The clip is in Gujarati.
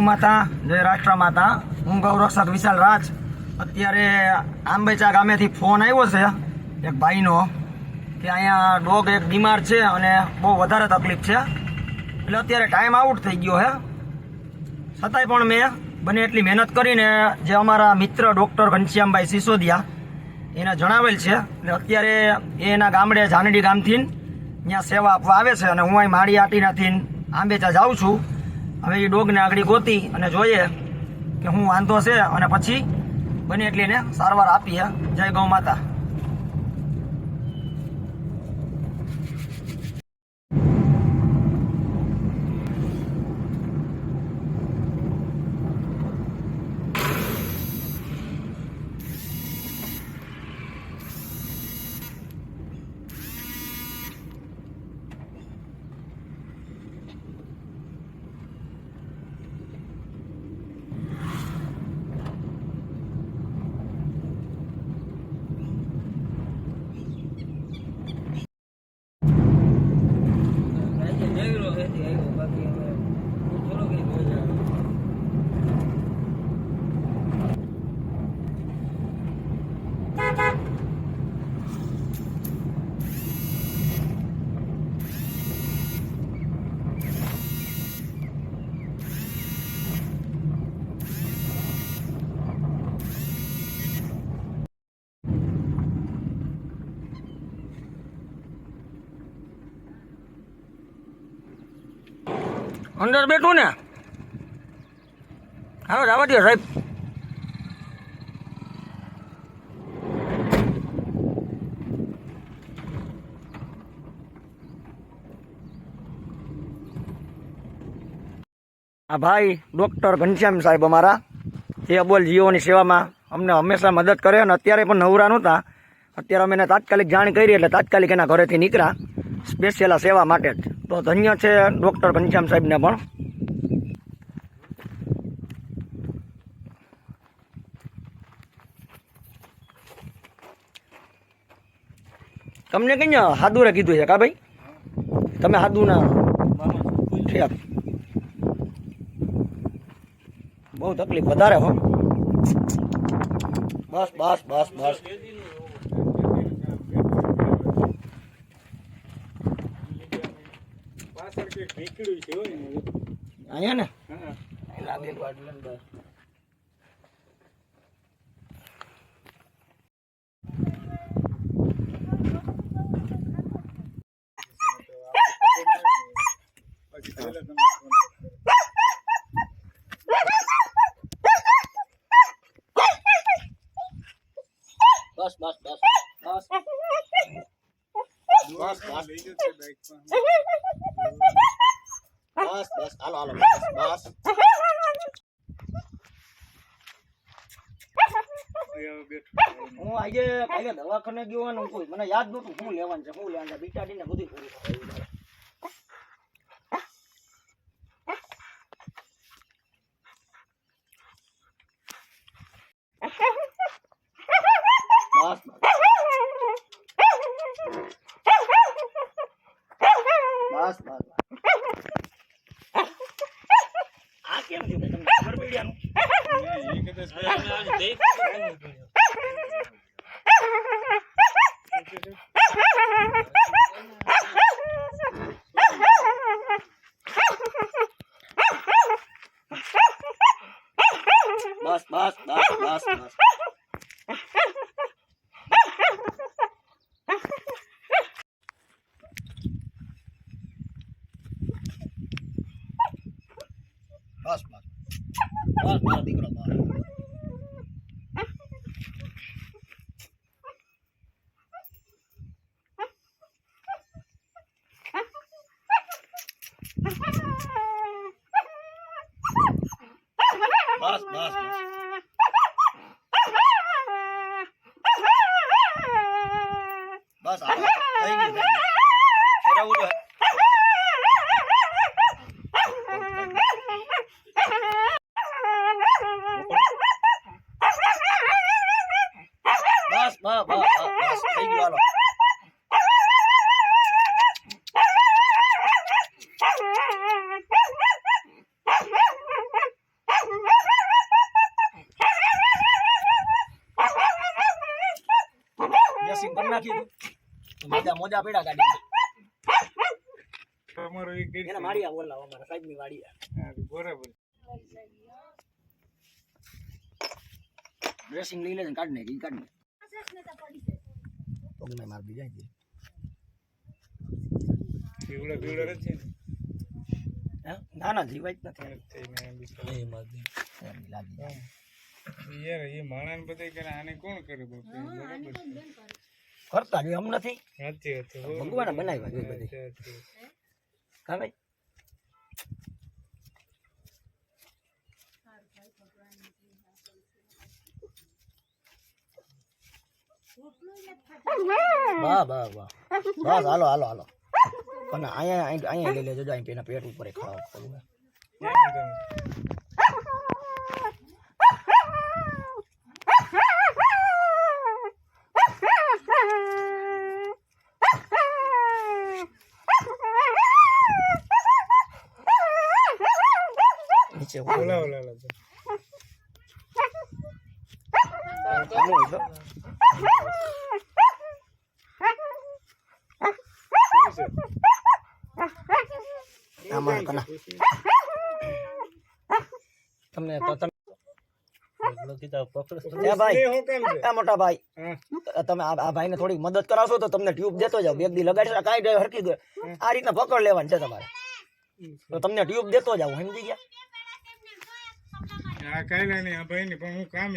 માતા જય રાષ્ટ્ર માતા। હું ગૌરક્ષક વિશાલ રાજ। અત્યારે આંબેચા ગામેથી ફોન આવ્યો છે એક ભાઈનો કે અહીંયા ડોગ એક બીમાર છે અને બહુ વધારે તકલીફ છે, એટલે અત્યારે ટાઈમ આઉટ થઈ ગયો છે। છતાંય પણ મેં બને એટલી મહેનત કરીને જે અમારા મિત્ર ડૉક્ટર ઘનશ્યામભાઈ સિસોદિયા એને જણાવેલ છે, એટલે અત્યારે એના ગામડે જાનડી ગામથી ત્યાં સેવા આપવા આવે છે અને હું અહીં માળી આટીનાથી આંબેચા જાઉં છું। હવે એ ડોગને આગળ ગોતી અને જોઈએ કે હું વાંધો છે અને પછી બને એટલી એને સારવાર આપીએ। જય ગૌ માતા। અંદર બેઠું ને હવે જવા દો સાહેબ। આ ભાઈ ડૉક્ટર ઘનશ્યામ સાહેબ અમારા જે અબોલ જીવોની સેવામાં અમને હંમેશા મદદ કરે અને અત્યારે પણ નવરા નહોતા। અત્યારે અમે એને તાત્કાલિક જાણ કરી એટલે તાત્કાલિક એના ઘરેથી નીકળ્યા સ્પેશિયલ આ સેવા માટે જ। તો ધન્ય છે ડૉક્ટર ઘનશ્યામ સાહેબને પણ। તમને કઈ હાદુરે કીધું છે કા ભાઈ? તમે હાદુના છે? બહુ તકલીફ વધારે હો। બસ બસ બસ બસ અહીંયા ને બસ બસ બસ બસ બસ બસ બસ હાલો હાલો બસ બસ હું આજે કાલે દવાખાને ગયો ને કોઈ મને યાદ નહોતું શું લેવાનું છે બીટાડીને બધું પૂરું થાય। બસ બસ બસ આ કેમ છે તમને ખબર પડી આનું? બસ બસ બસ બસ બસ બસ બસ બસ મારો દીકરો બસ બસ બસ બસ થઈ ગયું ફેરવું જોઈએ। બસ બસ બસ થઈ ગયું હાલો। ડ્રેસિંગ કરી નાખ્યું મોજા મોજા પડ્યા ગાડી અમારો એક ગીત એને માળિયા બોલાવો અમારા સાહેબની વાડિયા બરાબર ડ્રેસિંગ લઈ લેજે કાઢ નાખી કાઢ નાખ તો મેં માર બીજા છે પીવડા છે ને ના ના જીવાય જ નથી યાર એ માણસ બધા કરે આને કોણ કરે બાપા બરાબર કરતા જો એમ નથી સાચી વાત છે ભગવાને બનાવ્યા છે બધી કા ભાઈ વાહ વાહ વાહ બસ હાલો હાલો હાલો પણ અહીંયા લઈ લેજો અહીં પેના પેટ ઉપર ખાવા પડવું નીચે ઓલા આમાં કના તમને તો તમે મોટા ભાઈ તમે આ ભાઈને થોડી મદદ કરાવશો તો તમને ટ્યુબ દેતો જાવ એક દી લગાડી કાંઈ ગયો હરકી ગયો આ રીતના પકડ લેવાની છે તમારે તો તમને ટ્યુબ દેતો જાવ સમજી ગયા આ કાંઈ નહીં આ ભાઈ ને પણ હું કામ